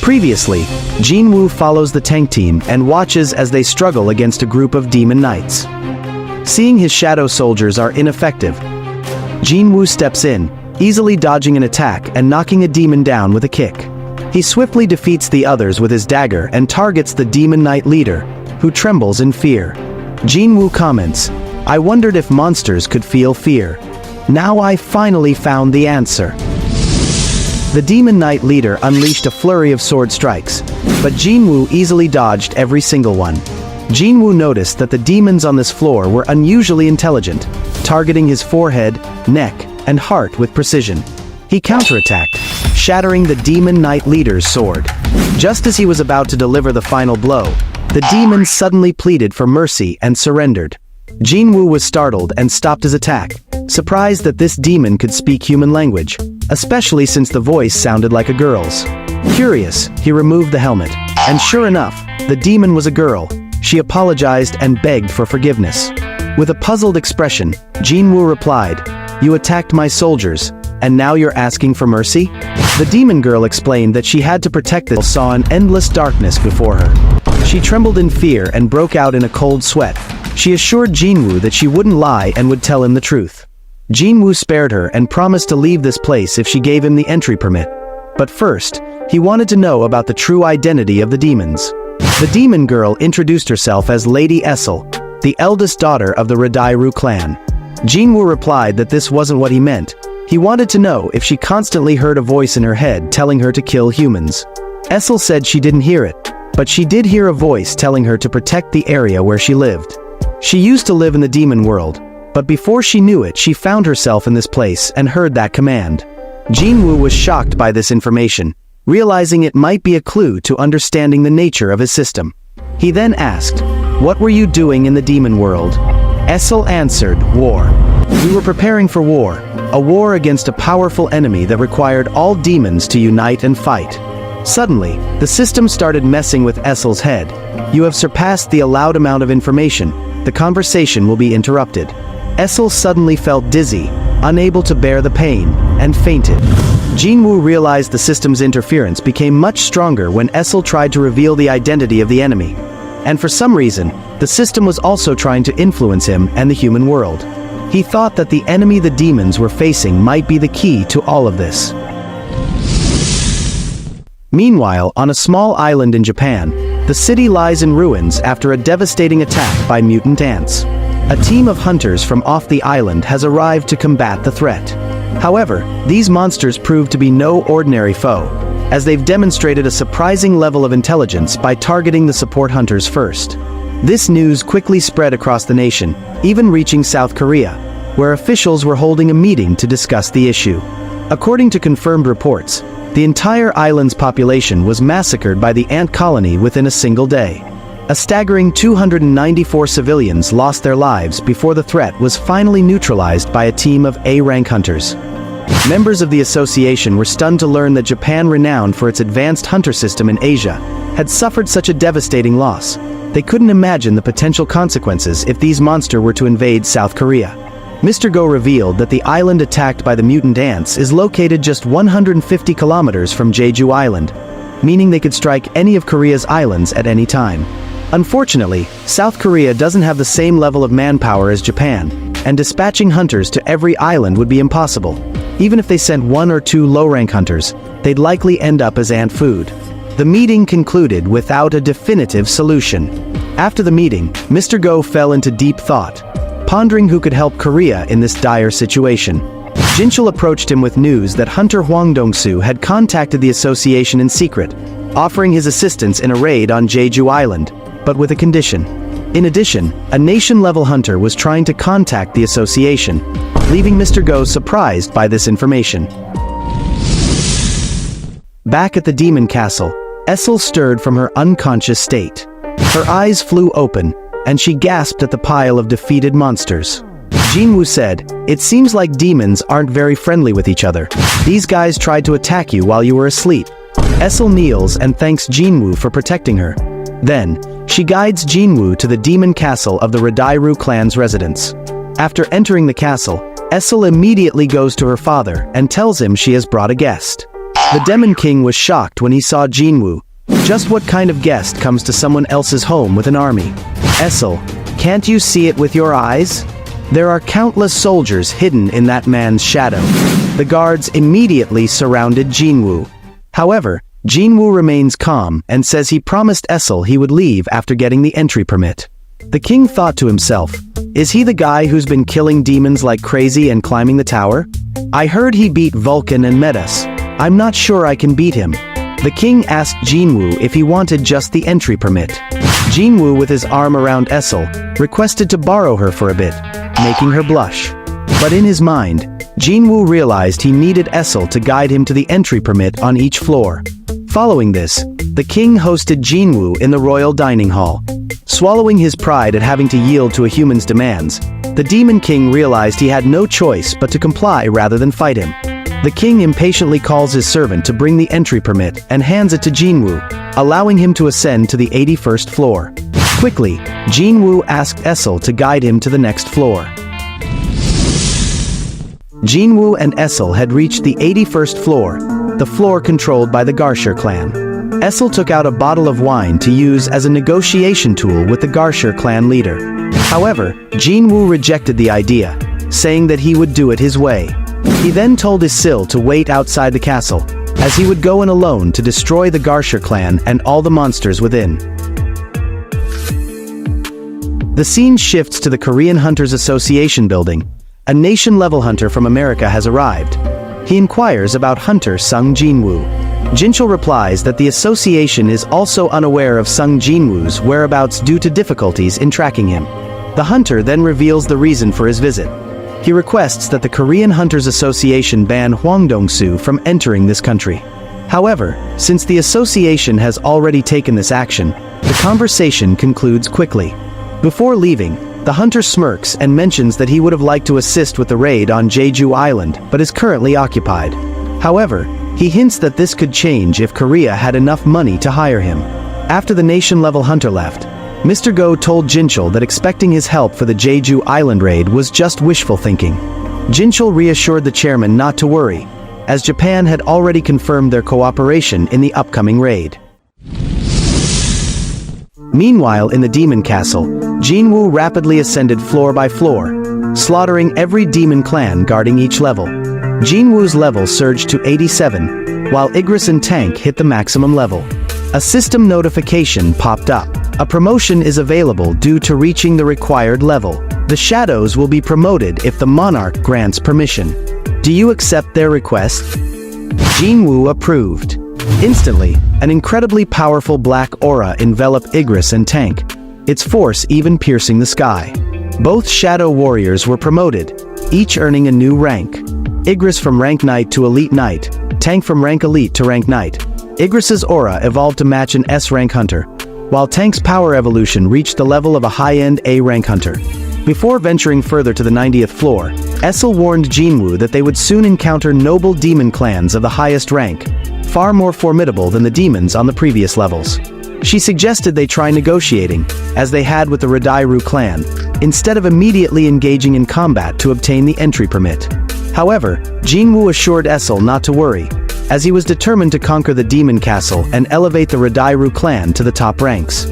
Previously, Jinwoo follows the tank team and watches as they struggle against a group of demon knights. Seeing his shadow soldiers are ineffective, Jinwoo steps in, easily dodging an attack and knocking a demon down with a kick. He swiftly defeats the others with his dagger and targets the demon knight leader, who trembles in fear. Jinwoo comments, "I wondered if monsters could feel fear. Now I finally found the answer." The demon knight leader unleashed a flurry of sword strikes, but Jinwoo easily dodged every single one. Jinwoo noticed that the demons on this floor were unusually intelligent, targeting his forehead, neck, and heart with precision. He counterattacked, shattering the demon knight leader's sword. Just as he was about to deliver the final blow, the demon suddenly pleaded for mercy and surrendered. Jinwoo was startled and stopped his attack, surprised that this demon could speak human language, especially since the voice sounded like a girl's. Curious, he removed the helmet, and sure enough, the demon was a girl. She apologized and begged for forgiveness. With a puzzled expression, Jinwoo replied, "You attacked my soldiers, and now you're asking for mercy?" The demon girl explained that she had to protect the saw an endless darkness before her. She trembled in fear and broke out in a cold sweat. She assured Jinwoo that she wouldn't lie and would tell him the truth. Jinwoo spared her and promised to leave this place if she gave him the entry permit. But first, he wanted to know about the true identity of the demons. The demon girl introduced herself as Lady Essel, the eldest daughter of the Radairu clan. Jinwoo replied that this wasn't what he meant. He wanted to know if she constantly heard a voice in her head telling her to kill humans. Essel said she didn't hear it, but she did hear a voice telling her to protect the area where she lived. She used to live in the demon world, but before she knew it, she found herself in this place and heard that command. Jinwoo was shocked by this information, realizing it might be a clue to understanding the nature of his system. He then asked, "What were you doing in the demon world?" Essel answered, "War. We were preparing for war, a war against a powerful enemy that required all demons to unite and fight." Suddenly, the system started messing with Essel's head. "You have surpassed the allowed amount of information. The conversation will be interrupted." Essel suddenly felt dizzy, unable to bear the pain, and fainted. Jinwoo realized the system's interference became much stronger when Essel tried to reveal the identity of the enemy. And for some reason, the system was also trying to influence him and the human world. He thought that the enemy the demons were facing might be the key to all of this. Meanwhile, on a small island in Japan, the city lies in ruins after a devastating attack by mutant ants. A team of hunters from off the island has arrived to combat the threat. However, these monsters prove to be no ordinary foe, as they've demonstrated a surprising level of intelligence by targeting the support hunters first. This news quickly spread across the nation, even reaching South Korea, where officials were holding a meeting to discuss the issue. According to confirmed reports, the entire island's population was massacred by the ant colony within a single day. A staggering 294 civilians lost their lives before the threat was finally neutralized by a team of A-rank hunters. Members of the association were stunned to learn that Japan, renowned for its advanced hunter system in Asia, had suffered such a devastating loss. They couldn't imagine the potential consequences if these monsters were to invade South Korea. Mr. Go revealed that the island attacked by the mutant ants is located just 150 kilometers from Jeju Island, meaning they could strike any of Korea's islands at any time. Unfortunately, South Korea doesn't have the same level of manpower as Japan, and dispatching hunters to every island would be impossible. Even if they sent one or two low-rank hunters, they'd likely end up as ant food. The meeting concluded without a definitive solution. After the meeting, Mr. Go fell into deep thought, pondering who could help Korea in this dire situation. Jinchul approached him with news that Hunter Hwang Dong-soo had contacted the association in secret, offering his assistance in a raid on Jeju Island, but with a condition. In addition, a nation-level hunter was trying to contact the association, leaving Mr. Go surprised by this information. Back at the demon castle, Essel stirred from her unconscious state. Her eyes flew open, and she gasped at the pile of defeated monsters. Jinwoo said, "It seems like demons aren't very friendly with each other. These guys tried to attack you while you were asleep." Essel kneels and thanks Jinwoo for protecting her. Then, she guides Jinwoo to the demon castle of the Radairu clan's residence. After entering the castle, Essel immediately goes to her father and tells him she has brought a guest. The Demon King was shocked when he saw Jinwoo. Just what kind of guest comes to someone else's home with an army? Essel, can't you see it with your eyes? There are countless soldiers hidden in that man's shadow. The guards immediately surrounded Jinwoo. However, Jinwoo remains calm and says he promised Essel he would leave after getting the entry permit. The king thought to himself, is he the guy who's been killing demons like crazy and climbing the tower? I heard he beat Vulcan and Medas. I'm not sure I can beat him. The king asked Jinwoo if he wanted just the entry permit. Jinwoo, with his arm around Essel, requested to borrow her for a bit, making her blush. But in his mind, Jinwoo realized he needed Essel to guide him to the entry permit on each floor. Following this, the king hosted Jinwoo in the royal dining hall. Swallowing his pride at having to yield to a human's demands, the Demon King realized he had no choice but to comply rather than fight him. The king impatiently calls his servant to bring the entry permit and hands it to Jinwoo, allowing him to ascend to the 81st floor. Quickly, Jinwoo asked Essel to guide him to the next floor. Jinwoo and Essel had reached the 81st floor, the floor controlled by the Garshur clan. Essel took out a bottle of wine to use as a negotiation tool with the Garshur clan leader. However, Jinwoo rejected the idea, saying that he would do it his way. He then told Isil to wait outside the castle, as he would go in alone to destroy the Garshur clan and all the monsters within. The scene shifts to the Korean Hunters Association building. A nation-level hunter from America has arrived. He inquires about hunter Sung Jinwoo. Jinchul replies that the association is also unaware of Sung Jinwoo's whereabouts due to difficulties in tracking him. The hunter then reveals the reason for his visit. He requests that the Korean Hunters Association ban Hwang Dong-soo from entering this country. However, since the association has already taken this action, the conversation concludes quickly. Before leaving, the hunter smirks and mentions that he would have liked to assist with the raid on Jeju Island, but is currently occupied. However, he hints that this could change if Korea had enough money to hire him. After the nation-level hunter left, Mr. Go told Jinchul that expecting his help for the Jeju Island raid was just wishful thinking. Jinchul reassured the chairman not to worry, as Japan had already confirmed their cooperation in the upcoming raid. Meanwhile, in the demon castle, Jinwoo rapidly ascended floor by floor, slaughtering every demon clan guarding each level. Jinwoo's level surged to 87, while Igris and Tank hit the maximum level. A system notification popped up. A promotion is available due to reaching the required level. The shadows will be promoted if the monarch grants permission. Do you accept their request? Jinwoo approved. Instantly, an incredibly powerful black aura enveloped Igris and Tank, its force even piercing the sky. Both shadow warriors were promoted, each earning a new rank. Igris from rank knight to elite knight, Tank from rank elite to rank knight. Igris's aura evolved to match an S-rank hunter, while Tank's power evolution reached the level of a high-end A-rank hunter. Before venturing further to the 90th floor, Essel warned Jinwoo that they would soon encounter noble demon clans of the highest rank, far more formidable than the demons on the previous levels. She suggested they try negotiating, as they had with the Radairu clan, instead of immediately engaging in combat to obtain the entry permit. However, Jinwoo assured Essel not to worry, as he was determined to conquer the demon castle and elevate the Radairu clan to the top ranks.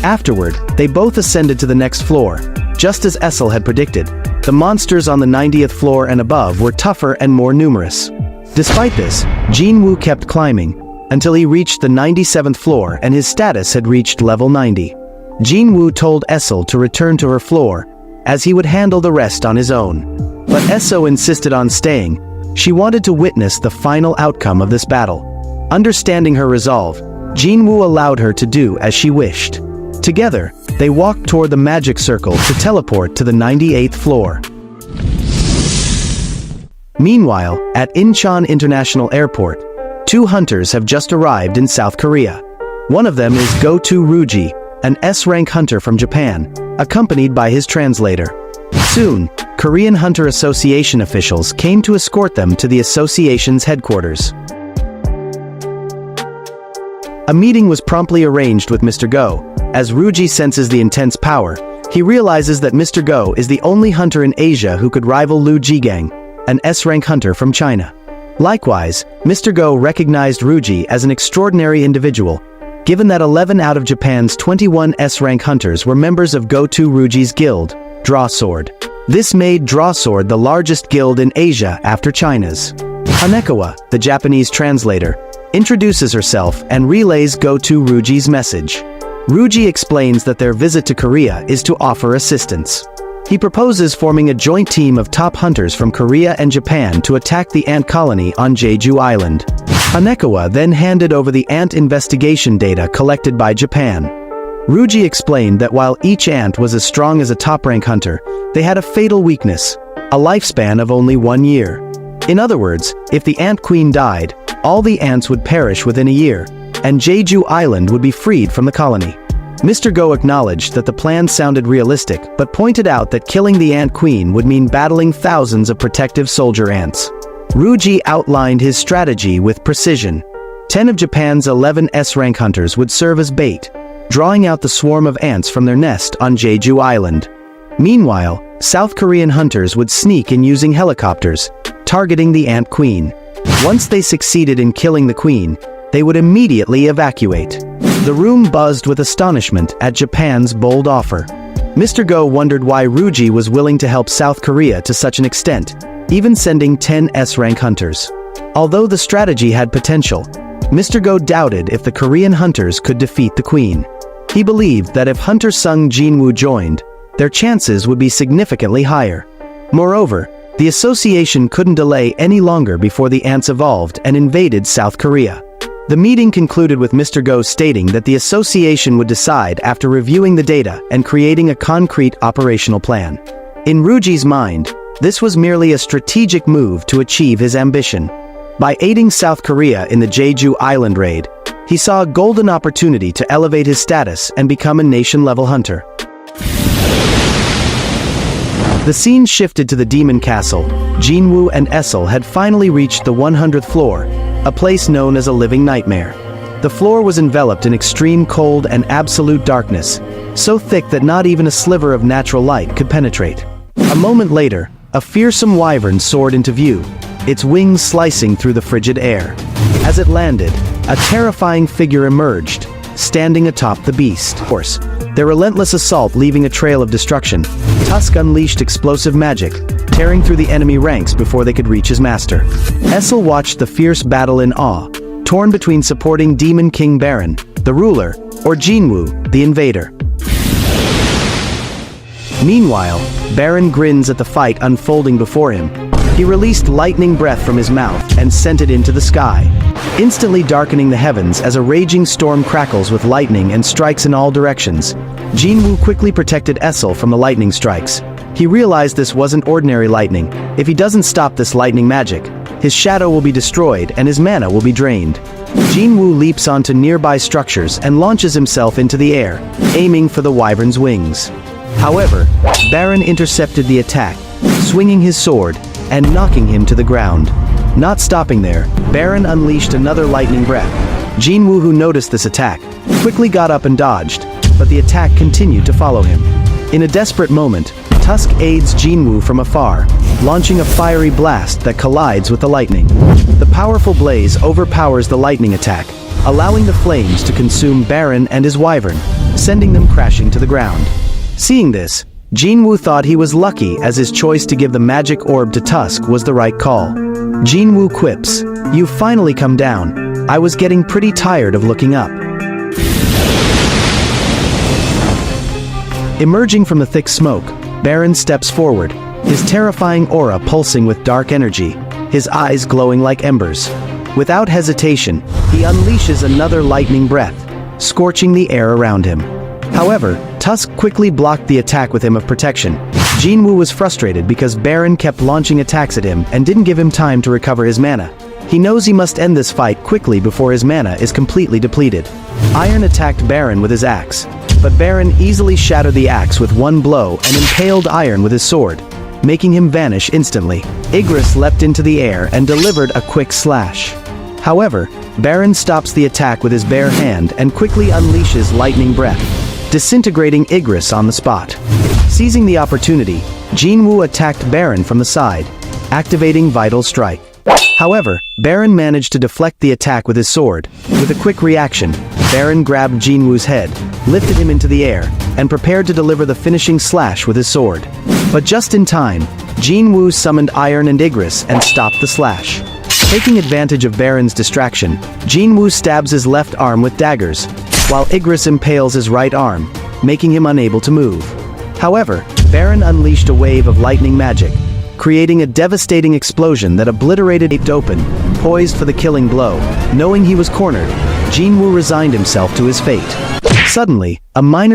Afterward, they both ascended to the next floor. Just as Essel had predicted, the monsters on the 90th floor and above were tougher and more numerous. Despite this, Jinwoo kept climbing, until he reached the 97th floor and his status had reached level 90. Jinwoo told Essel to return to her floor, as he would handle the rest on his own. But Essel insisted on staying. She wanted to witness the final outcome of this battle. Understanding her resolve, Jinwoo allowed her to do as she wished. Together, they walked toward the magic circle to teleport to the 98th floor. Meanwhile, at Incheon International Airport, two hunters have just arrived in South Korea. One of them is Go-To Ruji, an S-rank hunter from Japan, accompanied by his translator. Soon, Korean Hunter Association officials came to escort them to the association's headquarters. A meeting was promptly arranged with Mr. Go. As Ruji senses the intense power, he realizes that Mr. Go is the only hunter in Asia who could rival Lu Jigang, an S-rank hunter from China. Likewise, Mr. Go recognized Ruji as an extraordinary individual, given that 11 out of Japan's 21 S-rank hunters were members of Go-To Ruji's guild, Draw Sword. This made Draw Sword the largest guild in Asia after China's. Hanekawa, the Japanese translator, introduces herself and relays Go-To Ruji's message. Ruji explains that their visit to Korea is to offer assistance. He proposes forming a joint team of top hunters from Korea and Japan to attack the ant colony on Jeju Island. Hanekawa then handed over the ant investigation data collected by Japan. Ruji explained that while each ant was as strong as a top-rank hunter, they had a fatal weakness, a lifespan of only 1 year. In other words, if the ant queen died, all the ants would perish within a year, and Jeju Island would be freed from the colony. Mr. Go acknowledged that the plan sounded realistic, but pointed out that killing the ant queen would mean battling thousands of protective soldier ants. Ruji outlined his strategy with precision. 10 of Japan's 11 S-rank hunters would serve as bait, drawing out the swarm of ants from their nest on Jeju Island. Meanwhile, South Korean hunters would sneak in using helicopters, targeting the ant queen. Once they succeeded in killing the queen, they would immediately evacuate. The room buzzed with astonishment at Japan's bold offer. Mr. Go wondered why Ruji was willing to help South Korea to such an extent, even sending 10 S-rank hunters. Although the strategy had potential, Mr. Go doubted if the Korean hunters could defeat the queen. He believed that if Hunter Sung Jinwoo joined, their chances would be significantly higher. Moreover, the association couldn't delay any longer before the ants evolved and invaded South Korea. The meeting concluded with Mr. Go stating that the association would decide after reviewing the data and creating a concrete operational plan. In Ruji's mind, this was merely a strategic move to achieve his ambition. By aiding South Korea in the Jeju Island raid, he saw a golden opportunity to elevate his status and become a nation-level hunter. The scene shifted to the Demon Castle. Jinwoo and Essel had finally reached the 100th floor, a place known as a living nightmare. The floor was enveloped in extreme cold and absolute darkness, so thick that not even a sliver of natural light could penetrate. A moment later, a fearsome wyvern soared into view, its wings slicing through the frigid air. As it landed, a terrifying figure emerged, standing atop the beast. Of course, their relentless assault leaving a trail of destruction. Tusk unleashed explosive magic, tearing through the enemy ranks before they could reach his master. Essel watched the fierce battle in awe, torn between supporting Demon King Baran, the ruler, or Jinwoo, the invader. Meanwhile, Baran grins at the fight unfolding before him. He released lightning breath from his mouth and sent it into the sky, instantly darkening the heavens as a raging storm crackles with lightning and strikes in all directions. Jinwoo quickly protected Essel from the lightning strikes. He realized this wasn't ordinary lightning. If he doesn't stop this lightning magic, his shadow will be destroyed and his mana will be drained. Jinwoo leaps onto nearby structures and launches himself into the air, aiming for the wyvern's wings. However, Baran intercepted the attack, swinging his sword and knocking him to the ground. Not stopping there, Baran unleashed another lightning breath. Jinwoo, who noticed this attack, quickly got up and dodged, but the attack continued to follow him. In a desperate moment, Tusk aids Jinwoo from afar, launching a fiery blast that collides with the lightning. The powerful blaze overpowers the lightning attack, allowing the flames to consume Baran and his wyvern, sending them crashing to the ground. Seeing this, Jinwoo thought he was lucky, as his choice to give the magic orb to Tusk was the right call. Jinwoo quips, "You've finally come down. I was getting pretty tired of looking up." Emerging from the thick smoke, Baran steps forward, his terrifying aura pulsing with dark energy, his eyes glowing like embers. Without hesitation, he unleashes another lightning breath, scorching the air around him. However, Tusk quickly blocked the attack with him of protection. Jinwoo was frustrated because Baran kept launching attacks at him and didn't give him time to recover his mana. He knows he must end this fight quickly before his mana is completely depleted. Iron attacked Baran with his axe, but Baran easily shattered the axe with one blow and impaled Iron with his sword, making him vanish instantly. Igris leapt into the air and delivered a quick slash. However, Baran stops the attack with his bare hand and quickly unleashes lightning breath, disintegrating Igris on the spot. Seizing the opportunity, Jinwoo attacked Baran from the side, activating Vital Strike. However, Baran managed to deflect the attack with his sword. With a quick reaction, Baran grabbed Jinwoo's head, lifted him into the air, and prepared to deliver the finishing slash with his sword. But just in time, Jinwoo summoned Iron and Igris and stopped the slash. Taking advantage of Baran's distraction, Jinwoo stabs his left arm with daggers, while Igris impales his right arm, making him unable to move. However, Baran unleashed a wave of lightning magic, creating a devastating explosion that obliterated it open, poised for the killing blow. Knowing he was cornered, Jinwoo resigned himself to his fate. Suddenly, a minor